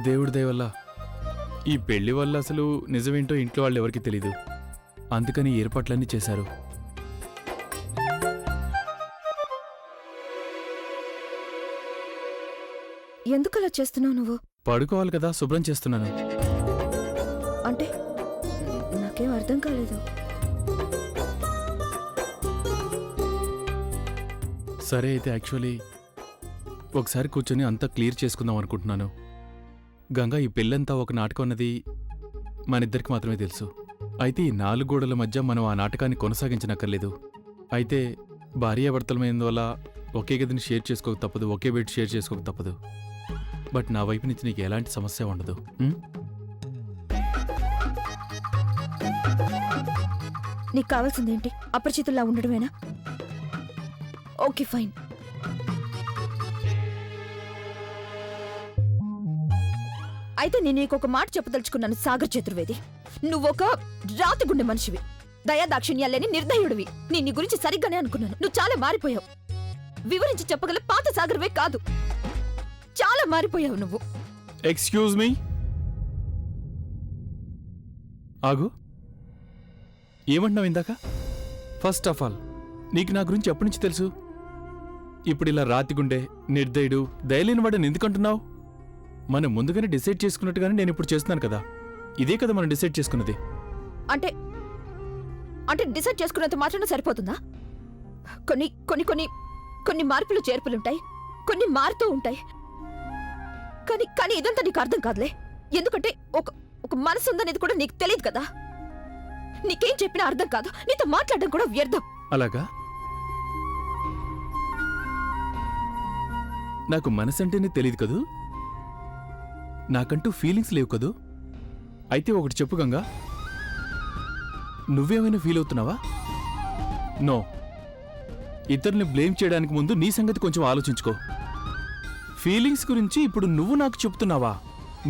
దేవుడి దయ వల్ల ఈ పెళ్లి వల్ల అసలు నిజమేంటో ఇంట్లో వాళ్ళు ఎవరికీ తెలీదు. అందుకని ఏర్పాట్లన్నీ చేశారు. ఎందుకలా చేస్తున్నావు నువ్వు? పడుకోవాలి కదా, శుభ్రం చేస్తున్నాను. అంటే నాకేం అర్థం కాలేదు. సరే అయితే యాక్చువల్లీ ఒకసారి కూర్చొని అంతా క్లియర్ చేసుకుందాం అనుకుంటున్నాను. గంగా, ఈ పెళ్ళంతా ఒక నాటకం అన్నది మనిద్దరికి మాత్రమే తెలుసు. అయితే ఈ 4 గోడల మధ్య మనం ఆ నాటకాన్ని కొనసాగించనక్కర్లేదు. అయితే భార్యాభర్తలమైనందువల్ల ఒకే గదిని షేర్ చేసుకోక తప్పదు, ఒకే బెడ్ షేర్ చేసుకోక తప్పదు. బట్ నా వైపు నుంచి నీకు ఎలాంటి సమస్య ఉండదు. నీకు కావాల్సిందేంటి? అపరిచితుల్లా ఉండడమేనా? Okay fine. అయితే నేను నీకొక మాట చెప్పదలుచుకున్నాను సాగర్ చతుర్వేది. నువ్వొక రాతిగుండె మనిషివి, దయాదాక్షిణ్యాలేని నిర్దయుడివి. నీ గురించి సరిగ్గానే అనుకున్నాను. నువ్వు చాలా మారిపోయావు. వివరించి చెప్పగల పాత సాగర్వే కాదు, చాలా మారిపోయావు నువ్వు. ఎక్స్క్యూజ్ మీ, ఆగు. ఏమంటున్నావు ఇందాక? ఫస్ట్ ఆఫ్ ఆల్ నీకు నా గురించి ఎప్పటి నుంచి తెలుసు? ఇప్పుడు ఇలా రాతిగుండే నిర్దయుడు దయలేని వాడని ఎందుకంటున్నావు? మనం ముందుగానే డిసైడ్ చేసుకున్నట్టుగానే నేను ఇప్పుడు చేస్తున్నాను కదా. ఇదే కదా మనం డిసైడ్ చేసుకున్నది. అంటే అంటే డిసైడ్ చేసుకున్నంత మాత్రమే సరిపోతుందా? కొన్ని కొన్ని కొన్ని కొన్ని మార్పులు చేర్పులుంటాయి, కొన్ని మారుతూ ఉంటాయి. కానీ కానీ ఇదంతా నీకు అర్థం కాదులే. ఎందుకంటే ఒక ఒక మనసు ఉందనేది కూడా నీకు తెలియదు కదా. నీకేం చెప్పినా అర్థం కాదు, నీతో మాట్లాడడం కూడా వ్యర్థం. అలాగా? నాకు మనసంటేనే తెలియదు కదూ, నాకంటూ ఫీలింగ్స్ లేవు కదూ. అయితే ఒకటి చెప్పు గంగా, నువ్వేమైనా ఫీల్ అవుతున్నావా? నో. ఇతరుల్ని బ్లేమ్ చేయడానికి ముందు నీ సంగతి కొంచెం ఆలోచించుకో. ఫీలింగ్స్ గురించి ఇప్పుడు నువ్వు నాకు చెప్తున్నావా?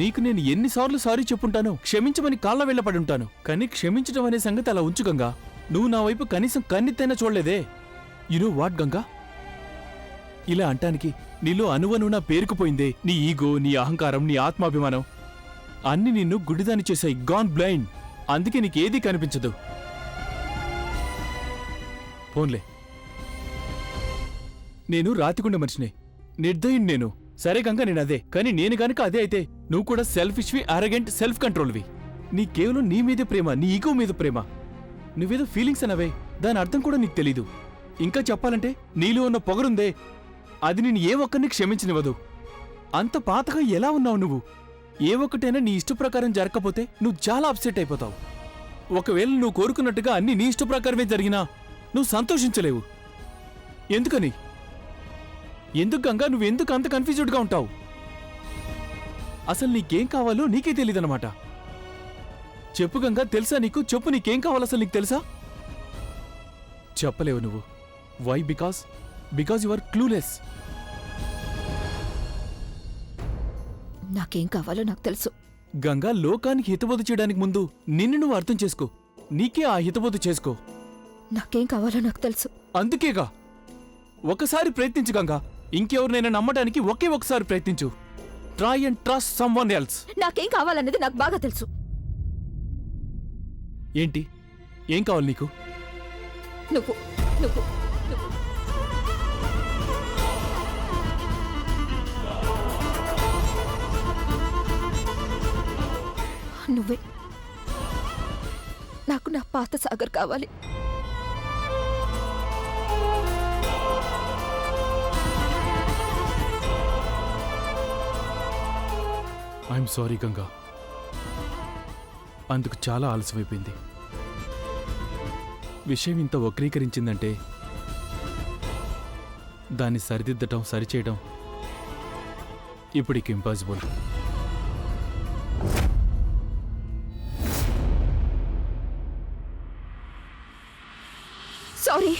నీకు నేను ఎన్నిసార్లు సారీ చెప్పుంటాను, క్షమించమని కాళ్ళ వెళ్ళపడి ఉంటాను. కానీ క్షమించడం అనే సంగతి అలా ఉంచు గంగా. నువ్వు నా వైపు కనీసం కన్నెత్తైనా చూడలేదే. యు నో వాట్ గంగా, ఇలా అంటానికి నీలో అనువనునా పేరుకుపోయిందే నీ ఈగో, నీ అహంకారం, నీ ఆత్మాభిమానం అన్ని నిన్ను గుడిదాన్ని చేశాయి. Gone blind. అందుకే నీకేదీ కనిపించదు. పోన్లే, నేను రాతికుండే మనిషినే, నిర్దయుణ్ణి నేను. సరే గంగా, నేను అదే. కానీ నేను గనక అదే అయితే నువ్వు కూడా సెల్ఫిష్వి, అరగెంట్, సెల్ఫ్ కంట్రోల్వి. నీ కేవలం నీ మీదే ప్రేమ, నీ ఈగో మీద ప్రేమ. నువ్వేదో ఫీలింగ్స్ అనవే, దాని అర్థం కూడా నీకు తెలీదు. ఇంకా చెప్పాలంటే నీలో ఉన్న పొగరుందే, అది నేను ఏ ఒక్కరిని క్షమించనివ్వదు. అంత పాతగా ఎలా ఉన్నావు నువ్వు? ఏ ఒక్కటైనా నీ ఇష్టప్రకారం జరగకపోతే నువ్వు చాలా అప్సెట్ అయిపోతావు. ఒకవేళ నువ్వు కోరుకున్నట్టుగా అన్ని నీ ఇష్టప్రకారమే జరిగినా నువ్వు సంతోషించలేవు. ఎందుకని? ఎందుకు గంగా, నువ్వెందుకు అంత కన్ఫ్యూజ్డ్గా ఉంటావు? అసలు నీకేం కావాలో నీకే తెలీదన్నమాట. చెప్పు గంగా, తెలుసా నీకు? చెప్పు, నీకేం కావాలో అసలు నీకు తెలుసా? చెప్పలేవు నువ్వు. Why? Because you are clueless. నాకేం కావాలో నాకు తెలుసు. గంగా, లోకానికి హితబోధ చేయడానికి ముందు నిన్ను నువ్వు అర్థం చేసుకో. నీకే ఆ హితబోధ చేసుకో. నాకేం కావాలో నాకు తెలుసు. అందుకేగా ఒకసారి ప్రయత్నించు గంగా. ఇంకెవరినైనా నమ్మడానికి ఒకే ఒకసారి ప్రయత్నించు. Try and trust someone else. నాకేం కావాలనేది నాకు బాగా తెలుసు. ఏంటి? ఏం కావాలి నీకు? నువ్వు నువ్వు నువ్వు నువ్వే. నాకు నా పాత సాగర్ కావాలి. ఐఎమ్ సారీ గంగా, అందుకు చాలా ఆలస్యమైపోయింది. విషయం ఇంత వక్రీకరించిందంటే దాన్ని సరిదిద్దటం, సరిచేయడం ఇప్పటికి ఇంపాసిబుల్. సారీ.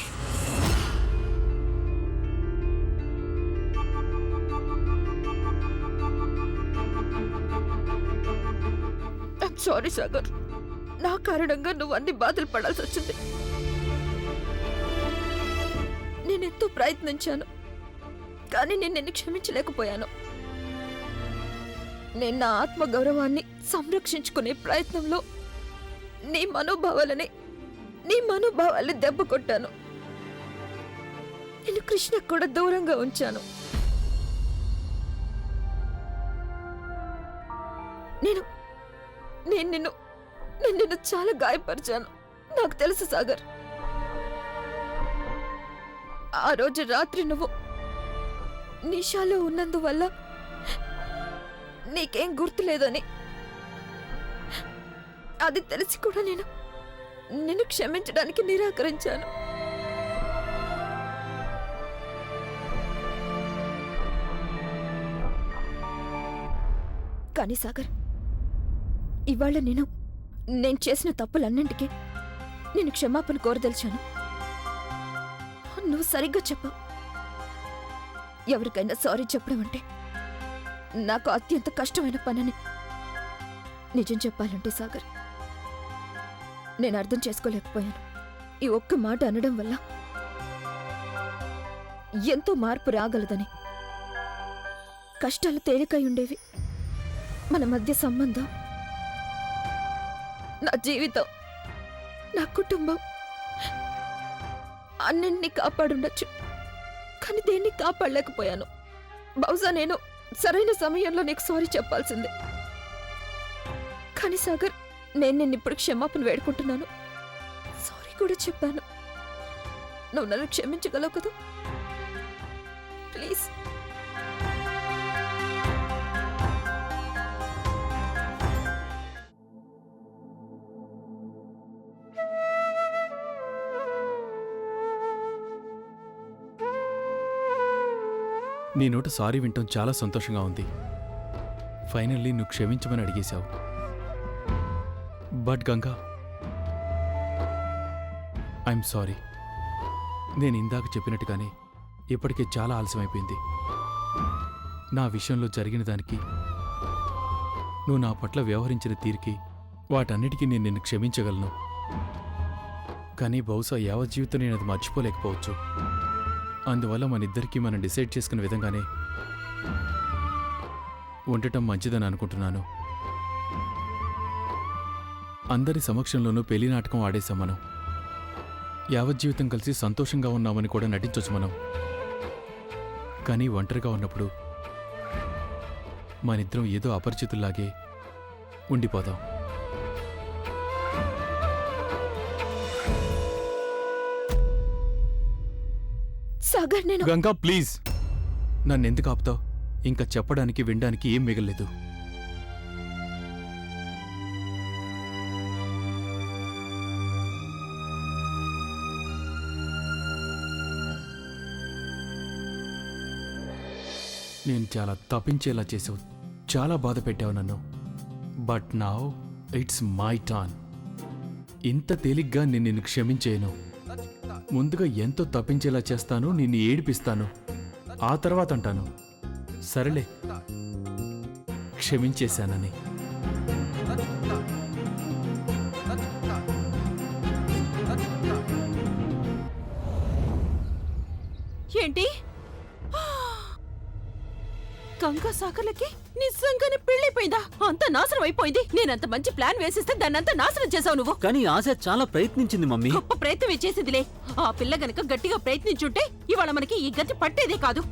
సారీ సాగర్, నా కారణంగా నువ్వు అన్ని బాధలు పడాల్సి వచ్చింది. నేనెంతో ప్రయత్నించాను, కానీ నేను నిన్ను క్షమించలేకపోయాను. నేను నా ఆత్మగౌరవాన్ని సంరక్షించుకునే ప్రయత్నంలో నీ మనోభావాల్ని దెబ్బ కొట్టాను. నేను కృష్ణకు కూడా దూరంగా ఉంచాను. నేను నిన్ను చాలా గాయపరిచాను. నాకు తెలుసు సాగర్. ఆ రోజు రాత్రి నువ్వు నిషాలో ఉన్నందువల్ల నీకేం గుర్తులేదని, అది తెలిసి కూడా నిన్ను క్షమించడానికి నిరాకరించాను. కానీ సాగర్, ఇవాళ నేను చేసిన తప్పులన్నింటికీ నేను క్షమాపణ కోరదలిచాను. నువ్వు సరిగ్గా చెప్పావు. ఎవరికైనా సారీ చెప్పడం అంటే నాకు అత్యంత కష్టమైన పనని. నిజం చెప్పాలంటే సాగర్, నేను అర్థం చేసుకోలేకపోయాను. ఈ ఒక్క మాట అనడం వల్ల ఎంతో మార్పు రాగలదని. కష్టాలు తేలికై ఉండేవి. మన మధ్య సంబంధం, నా జీవితం, నా కుటుంబం అన్నింటినీ కాపాడుండొచ్చు. కానీ దేన్ని కాపాడలేకపోయాను. బహుశా నేను సరైన సమయంలో నీకు సారీ చెప్పాల్సిందే. కానీ సాగర్, నేను నిన్నిప్పుడు క్షమాపణ వేడుకుంటున్నాను. సారీ కూడా చెప్పాను. నువ్వు నన్ను క్షమించగలవు కదా? ప్లీజ్. నీ నోట సారీ వింటాం చాలా సంతోషంగా ఉంది. ఫైనల్లీ నువ్వు క్షమించమని అడిగేశావు. But Ganga, I am sorry. నేను ఇందాక చెప్పినట్టుగానే ఇప్పటికే చాలా ఆలస్యమైపోయింది. నా విషయంలో జరిగిన దానికి, నువ్వు నా పట్ల వ్యవహరించిన తీరుకి, వాటన్నిటికీ నేను నిన్ను క్షమించగలను. కానీ బహుశా యావత్ జీవితం నేను అది మర్చిపోలేకపోవచ్చు. అందువల్ల మనిద్దరికీ మనం డిసైడ్ చేసుకున్న విధంగానే ఉండటం మంచిదని అనుకుంటున్నాను. అందరి సమక్షంలోనూ పెళ్లి నాటకం ఆడేశాం మనం. యావత్ జీవితం కలిసి సంతోషంగా ఉన్నామని కూడా నటించవచ్చు మనం. కానీ ఒంటరిగా ఉన్నప్పుడు మనిద్దరం ఏదో అపరిచితుల్లాగే ఉండిపోదాం. సాగర్, గంగా ప్లీజ్, నన్నెందుకు ఆపుతావు? ఇంకా చెప్పడానికి వినడానికి ఏం మిగలేదు. నేను చాలా తప్పించేలా చేసావు, చాలా బాధ పెట్టావు నన్ను. But now it's my turn. ఇంత తేలిగ్గా నేను నిన్ను క్షమించేయను. ముందుగా ఎంతో తప్పించేలా చేస్తాను, నిన్ను ఏడిపిస్తాను. ఆ తర్వాత అంటాను, సరేలే క్షమించేశానని. ఏంటి? గంగా సాగర్లకి నిజంగానే పెళ్ళైపోయిందా? అంత నాశనం అయిపోయింది. నేనంత మంచి ప్లాన్ వేసిస్తే దాన్నంతా నాశనం చేసావు నువ్వు. కానీ ఆశ చాలా ప్రయత్నించింది మమ్మీ. గొప్ప ప్రయత్నమే చేసిందిలే. ఆ పిల్ల గనక గట్టిగా ప్రయత్నించుంటే ఇవాళ మనకి ఈ గతి పట్టేదే కాదు.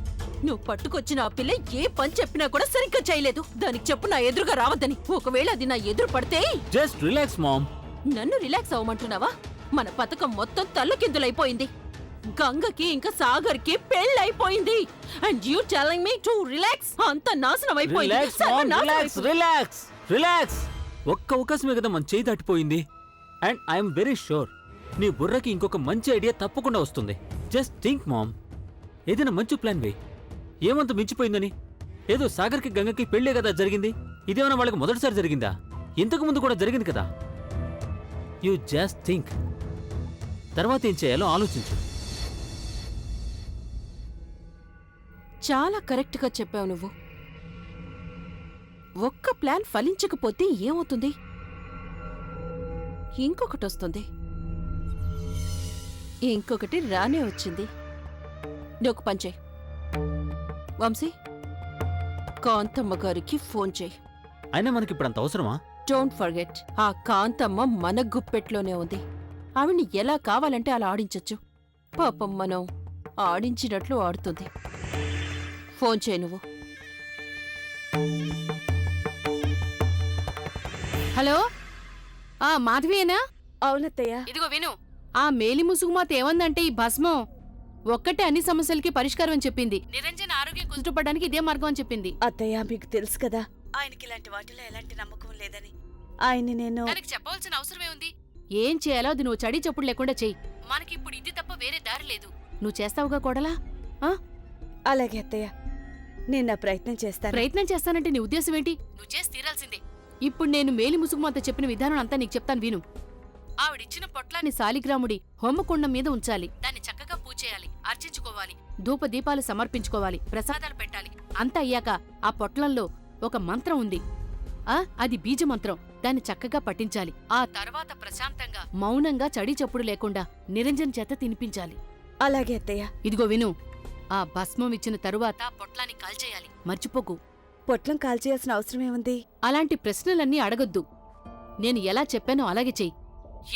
నువ్వు పట్టుకొచ్చిన ఆ పిల్ల ఏ పని చెప్పినా కూడా సరిగ్గా చేయలేదు. దానికి చెప్పు నా ఎదురుగా రావద్దని. ఒకవేళ అది నా ఎదురు పడితే జస్ట్ రిలాక్స్ మామ్. నన్ను రిలాక్స్ అవ్వమంటున్నావా? మన పథకం మొత్తం తల్లకిందులైపోయింది. గంగకి ఇంకా సాగర్కి పెళ్ళైపోయింది. And you telling me to relax? అంత నాశనం అయిపోయింది. రిలాక్స్. ఒక్క అవకాశమే కదా మన చేయి దాటిపోయింది. అండ్ ఐఎమ్ వెరీ షూర్ నీ బుర్రకి ఇంకొక మంచి ఐడియా తప్పకుండా వస్తుంది. Just think mom. ఏదైనా మంచి ప్లాన్ వే. ఏమంత మించిపోయిందని? ఏదో సాగర్కి గంగకి పెళ్ళే కదా జరిగింది. ఇదేమైనా వాళ్ళకి మొదటిసారి జరిగిందా? ఇంతకు ముందు కూడా జరిగింది కదా. You just think. తర్వాత ఏం చేయాలో ఆలోచించు. చాలా కరెక్ట్ గా చెప్పావు నువ్వు. ఒక్క ప్లాన్ ఫలించకపోతే ఏమవుతుంది? ఇంకొకటి వస్తుంది. ఇంకొకటి రానే వచ్చింది. నువ్వు పని చేయి వంశీ, కాంతమ్మ గారికి ఫోన్ చేయి. అయినా మనకి ఇప్పుడు అంత అవసరమా? డోంట్ ఫర్గెట్, ఆ కాంతమ్మ మన గుప్పెట్లోనే ఉంది. ఆవిడ్ని ఎలా కావాలంటే అలా ఆడించొచ్చు. పాపం మనం ఆడించినట్లు ఆడుతుంది. ఫోన్ చేయి నువ్వు. హలో, మాధవియేనా? అవునత్తయ్య. ఇదిగో విను, ఆ మేలి ముసుగుమాత ఏమందంటే ఈ భస్మం ఒక్కటే అన్ని సమస్యలకి పరిష్కారం అని చెప్పింది. నిరంజన్ ఆరోగ్యం కుదుటపడడానికి ఇదే మార్గం అని చెప్పింది. అత్తయ్య, మీకు తెలుసు కదా ఆయనకి ఇలాంటి వాటిలో ఎలాంటి నమ్మకం లేదని. ఆయన్ని నేను దానికి చెప్పవలసిన అవసరమే ఉంది. ఏం చేయాలో అది నువ్వు చడి చప్పుడు లేకుండా చెయ్యి. మనకిప్పుడు ఇది తప్ప వేరే దారి లేదు. నువ్వు చేస్తావుగా కోడలా? అలాగే అత్తయ్య, నేను నా ప్రయత్నం చేస్తాను. ప్రయత్నం చేస్తానంటే నీ ఉద్దేశం ఏంటి? నువ్వు చేసి తీరాల్సిందే. ఇప్పుడు నేను మేలి ముసుగుమాత చెప్పిన విధానం అంతా నీకు చెప్తాను విను. ఆవిడిచ్చిన పొట్లాన్ని సాలిగ్రాముడి హోమకుండం మీద ఉంచాలి. దాన్ని చక్కగా పూజ చేయాలి, అర్చించుకోవాలి, ధూప దీపాలు సమర్పించుకోవాలి, ప్రసాదాలు పెట్టాలి. అంతా అయ్యాక ఆ పొట్లంలో ఒక మంత్రం ఉంది. అది బీజమంత్రం. దాన్ని చక్కగా పఠించాలి. ఆ తర్వాత ప్రశాంతంగా మౌనంగా చడి చప్పుడు లేకుండా నిరంజన్ చేత తినిపించాలి. అలాగే అత్తయ్య. ఇదిగో విను, ఆ భస్మం ఇచ్చిన తరువాత పొట్లాన్ని కాల్చేయాలి, మర్చిపోకు. పొట్లం కాల్చేయాల్సిన అవసరమేముంది? అలాంటి ప్రశ్నలన్నీ అడగొద్దు. నేను ఎలా చెప్పానో అలాగే చెయ్యి.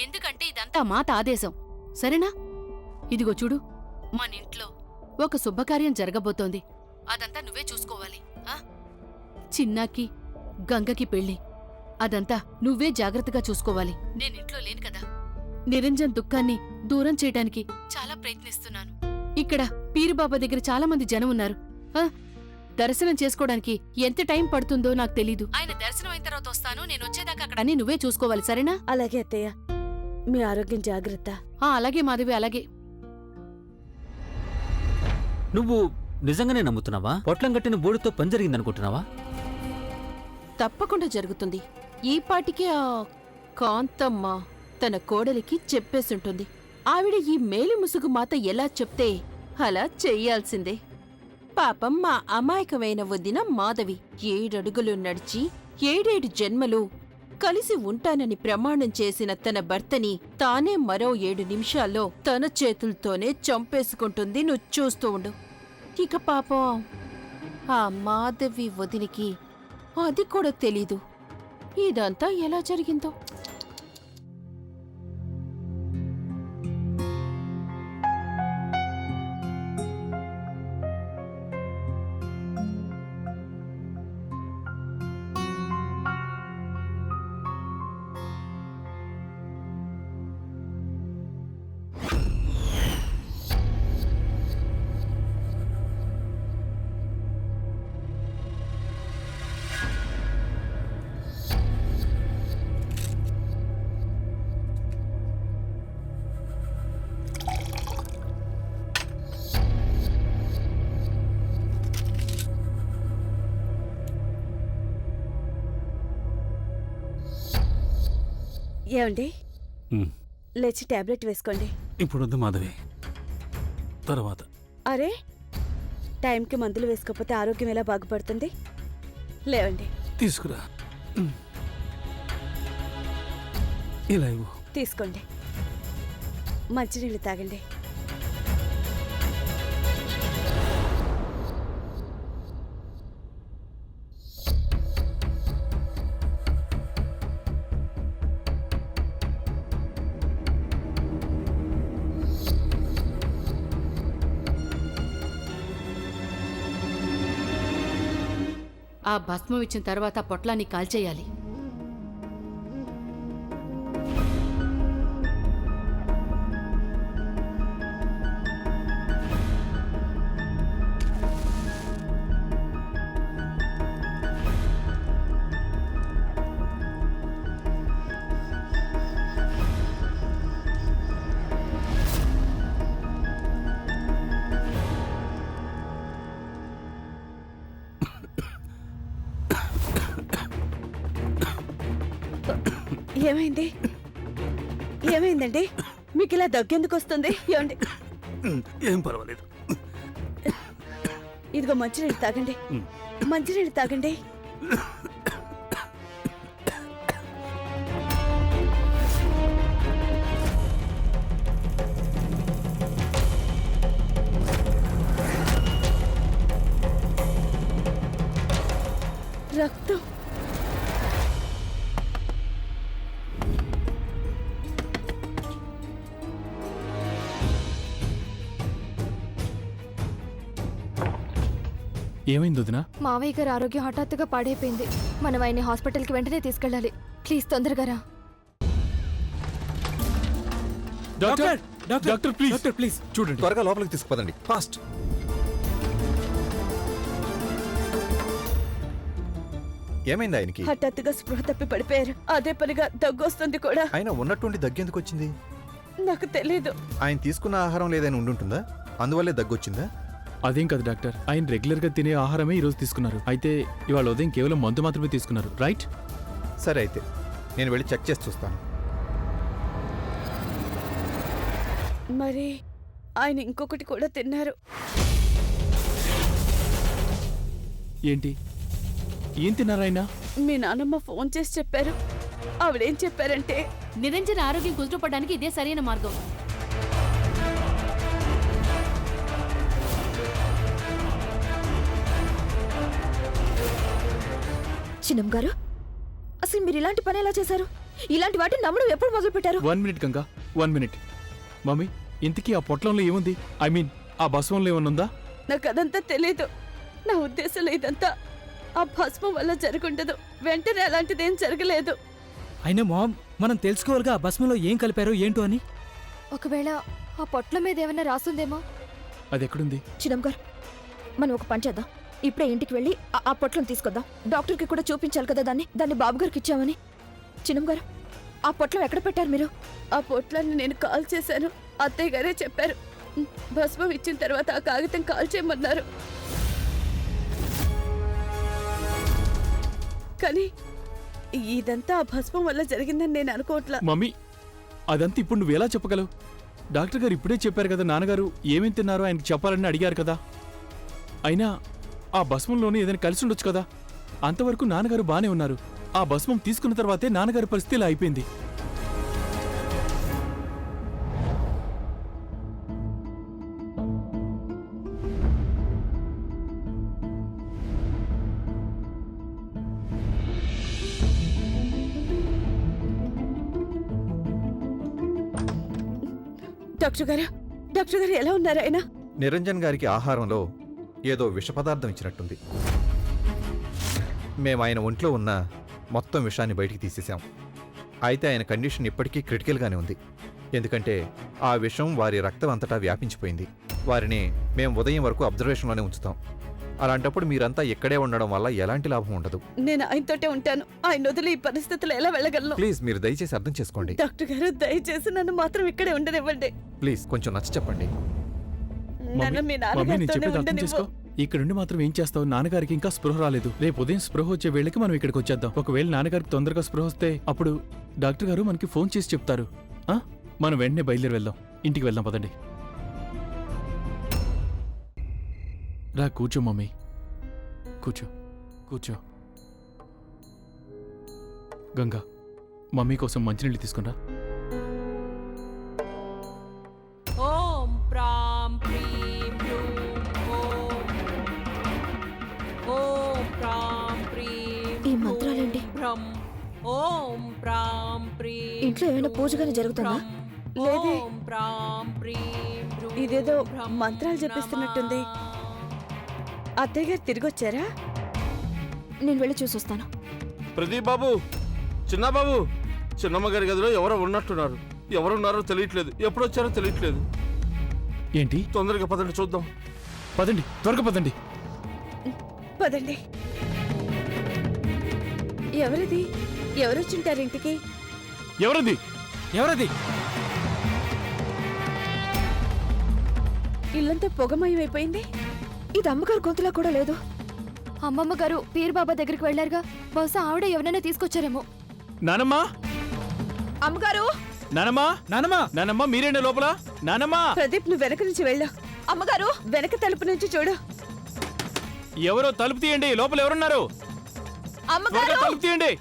ఎందుకంటే ఇదంతా మాత ఆదేశం, సరేనా? ఇదిగో చూడు, మనింట్లో ఒక శుభకార్యం జరగబోతోంది. అదంతా నువ్వే చూసుకోవాలి. చిన్నాకి గంగకి పెళ్ళి, అదంతా నువ్వే జాగ్రత్తగా చూసుకోవాలి. నేనింట్లో లేను కదా. నిరంజన్ దుఃఖాన్ని దూరం చేయటానికి చాలా ప్రయత్నిస్తున్నాను. ఇక్కడ పీరుబాబా దగ్గర చాలా మంది జనం ఉన్నారు. దర్శనం చేసుకోవడానికి ఎంత టైం పడుతుందో నాకు తెలీదు. ఆయన దర్శనం అయిన తర్వాత వస్తాను, నేను వచ్చేదాకా అక్కడ అన్ని నువ్వే చూసుకోవాలి, సరేనా? అలాగే అత్తయ్య, మీ ఆరోగ్యం జాగ్రత్త. అలాగే మాధవి, అలాగే. నువ్వు నిజంగానే నమ్ముతున్నావా? పొట్లం కట్టిన బోర్డుతో పని జరిగిందనుకుంటున్నావా? తప్పకుండా జరుగుతుంది. ఈ పాటికే ఆ కాంతమ్మ తన కోడలికి చెప్పేసుంటుంది. ఆవిడ ఈ మేలి ముసుగు మాత ఎలా చెప్తే అలా చెయ్యాల్సిందే. పాపం మా అమాయకమైన వదిన మాధవి 7 అడుగులు నడిచి 7 జన్మలు కలిసి ఉంటానని ప్రమాణం చేసిన తన భర్తని తానే మరో 7 నిమిషాల్లో తన చేతులతోనే చంపేసుకుంటుంది. నువ్వు చూస్తూ ఉండు. ఇక పాపం ఆ మాధవి వదినికి అది కూడా తెలీదు ఇదంతా ఎలా జరిగిందో. ఏమండి, లేచి టాబ్లెట్ వేసుకోండి. ఇప్పుడు వద్దు మాధవి, తర్వాత. అరే, టైంకి మందులు వేసుకోకపోతే ఆరోగ్యం ఎలా బాగుపడుతుంది? లేవండి. తీసుకురా, ఇలా ఇవ్వు. తీసుకోండి. మంచినీళ్ళు తాగండి. ఆ భస్మం ఇచ్చిన తర్వాత పొట్లాన్ని కాల్చేయాలి. ఏమైంది? ఏమైందండి? మీకు ఇలా దగ్గెందుకు వస్తుంది? ఏమండి? ఏం పర్వాలేదు. ఇదిగో మంచినీళ్ళు తాగండి. మంచినీళ్ళు తాగండి. రక్తం. ఏమైంది వదినా? మావయ్య గారి ఆరోగ్యం హఠాత్తుగా పాడైపోయింది. మనం ఆయన్ని హాస్పిటల్కి వెంటనే తీసుకెళ్ళాలి. ప్లీజ్ తొందరగా రా. డాక్టర్ డాక్టర్ ప్లీజ్ ప్లీజ్ చూడండి. త్వరగా లోపలికి తీసుకుపోదండి, ఫాస్ట్. ఏమైంది ఆయనకి? హఠాత్తుగా స్పృహ తప్పి పడిపోయారు. అదే పనిగా దగ్గు వస్తుంది కూడా. ఆయన ఉన్నటువంటి దగ్గు ఎందుకు వచ్చింది? నాకు తెలీదు. ఆయన తీసుకున్న ఆహారం లేదని ఉండుంటుందా? అందువల్లే దగ్గు వచ్చిందా? అదేం కాదు డాక్టర్, ఆయన రెగ్యులర్ గా తినే ఆహారమే ఈ రోజు తీసుకున్నారు. అయితే ఇవాళ ఉదయం కేవలం మందు మాత్రమే తీసుకున్నారు, రైట్? సరే అయితే నేను వెళ్ళి చెక్ చేసి చూస్తాను. మరి ఆయన ఇంకొకటి కూడా తిన్నారు. ఏంటి ఏం తిన్నారాయన? మీ నాన్నమ్మ ఫోన్ చేసి చెప్పారు. ఆవిడేం చెప్పారంటే నిరంజన్ ఆరోగ్యం కుదుటపడడానికి ఇదే సరైన మార్గం. చిన్నం గారు, అసలు మీరు ఇలాంటి పని ఎలా చేశారు? ఇలాంటి వాటిని నమ్మడం ఎప్పుడు మొదలు పెట్టారు? 1 మినిట్ గంగా, 1 మినిట్. మమ్మీ, ఇంతకీ ఆ పొట్లంలో ఏముంది? ఐ మీన్ ఆ భస్మంలో ఏమన్నా ఉందా? నాకు అదంతా తెలీదు. నా ఉద్దేశంలో ఇదంతా ఆ భస్మం వల్ల జరుగుండదు. వెంటనే అలాంటిదేం జరగలేదు. అయినా మామ్, మనం తెలుసుకోవాలిగా ఆ భస్మంలో ఏం కలిపారో ఏంటో అని. ఒకవేళ ఆ పొట్ల మీద ఏమైనా రాసుందేమో. అది ఎక్కడుంది? చిన్నం గారు, మనం ఒక పని చేద్దాం. ఇప్పుడే ఇంటికి వెళ్ళి ఆ పొట్లను తీసుకొద్దాం. డాక్టర్కి కూడా చూపించాలి కదా దాన్ని బాబు గారికి ఇచ్చామని. చిన్నం గారు, ఆ పొట్లం ఎక్కడ పెట్టారు మీరు? ఆ పొట్లాన్ని నేను కాల్ చేశాను. అత్తయ్య గారే చెప్పారు. భస్మం ఇచ్చిన తర్వాత ఆ కాగితం కాల్ చేయమన్నారు. కానీ ఇదంతా ఆ భస్మం వల్ల జరిగిందని నేను అనుకోవట్లా. మమ్మీ, అదంతా ఇప్పుడు నువ్వు ఎలా చెప్పగలవు? డాక్టర్ గారు ఇప్పుడే చెప్పారు కదా, నాన్నగారు ఏమేం తిన్నారో ఆయనకు చెప్పాలని అడిగారు కదా. అయినా ఆ భస్మంలోనే ఏదైనా కలిసి ఉండొచ్చు కదా. అంతవరకు నాన్నగారు బానే ఉన్నారు. ఆ భస్మం తీసుకున్న తర్వాతే నాన్నగారి పరిస్థితి ఇలా అయిపోయింది. డాక్టర్ గారు ఎలా ఉన్నారు ఆయన? నిరంజన్ గారికి ఆహారంలో ఏదో విష పదార్థం ఇచ్చినట్టుంది. మేము ఆయన ఒంట్లో ఉన్న మొత్తం విషాన్ని బయటికి తీసేశాం. అయితే ఆయన కండిషన్ ఇప్పటికీ క్రిటికల్గానే ఉంది. ఎందుకంటే ఆ విషం వారి రక్తం అంతటా వ్యాపించిపోయింది. వారిని మేము ఉదయం వరకు అబ్జర్వేషన్లోనే ఉంచుతాం. అలాంటప్పుడు మీరంతా ఇక్కడే ఉండడం వల్ల ఎలాంటి లాభం ఉండదు. నేను ఆయనతోటే ఉంటాను. ఆయన వదిలి ఈ పరిస్థితుల్లో ఎలా వెళ్ళగలను? ప్లీజ్ మీరు దయచేసి అర్థం చేసుకోండి. డాక్టర్ గారు, దయచేసి నన్ను మాత్రం ఇక్కడే ఉండనివ్వండి. ప్లీజ్ కొంచెం నచ్చ చెప్పండి. నన్ను మీ మమ్మీ, నేను నాన్నగారితోనే చెప్పేది అర్థం చేసుకో. ఉండనివ్వు. ఇక్కడుండి మాత్రం ఏం చేస్తావు? నాన్నగారికి ఇంకా స్పృహ రాలేదు. రేపు ఉదయం స్పృహ వచ్చే వేళకి మనం ఇక్కడికి వచ్చేద్దాం. ఒకవేళ నాన్నగారికి తొందరగా స్పృహ వస్తే అప్పుడు డాక్టర్ గారు మనకి ఫోన్ చేసి చెప్తారు. ఆ? మనం వెంటనే బయలుదేరి వెళ్దాం. ఇంటికి వెళ్దాం, పదండి. రా కూర్చో మమ్మీ, కూర్చో కూర్చో. గంగా, మమ్మీ కోసం మంచినీళ్ళు తీసుకురా. ఓం ప్రాం ప్రీం బ్రూం ఓం ప్రాం ప్రీం ఈ మంత్రాలేంటి? బ్రం ఓం ప్రాం ప్రీం ఇంట్లో ఏమైనా పూజగానే జరుగుతుందా? లేదే. ఓం ప్రాం ప్రీం బ్రూం ఇదేదో మంత్రాలు జపిస్తున్నట్టుంది. అత్తయ్య గారు తిరిగి వచ్చారా? నేను వెళ్ళి చూసొస్తాను. ప్రదీప్ బాబు, చిన్న బాబు, చిన్నమ్మ గారి గదిలో ఎవరో ఉన్నట్టున్నారు. ఎవరున్నారో తెలియట్లేదు, ఎప్పుడొచ్చారో తెలియట్లేదు. ఏంటి? తొందరగా పదండి చూద్దాం. పదండి, త్వరగా పదండి. పదండి. ఎవరిది? ఎవరొచ్చుంటారు ఇంటికి? ఎవరది? ఎవరది? ఇల్లంతా పొగమయం అయిపోయింది. ఇది అమ్మగారు గొంతులా కూడా లేదు. అమ్మమ్మ గారు పీర్ బాబా దగ్గరికి వెళ్ళారుగా. బహుశా ఆవిడ ఎవరైనా తీసుకొచ్చారేమో. నానమ్మా, అమ్మగారు! నానమ్మా, నానమ్మా! నానమ్మా, మీరేంటి లోపల? నానమ్మా! ప్రదీప్, నువ్వు వెనక నుంచి వెళ్ళు. అమ్మగారు! వెనక తలుపు నుంచి చూడు. ఎవరో తలుపు తీయండి, లోపల ఎవరున్నారు? అమ్మగారు! త్వరగా తలుపు తీయండి.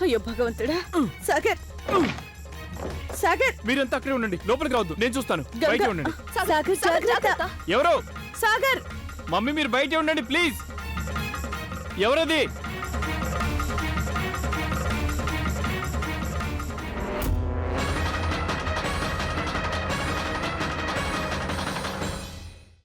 అయ్యో భగవంతుడా! సాగర్! సాగర్! మీరంతా అక్కడే ఉండండి, లోపలికి రావద్దు. నేను చూస్తాను. గంగా! బయటే ఉండండి. సాగర్, జాగ్రత్త! ఎవరో? సాగర్! మమ్మీ, మీరు బయటే ఉండండి ప్లీజ్. ఎవరది?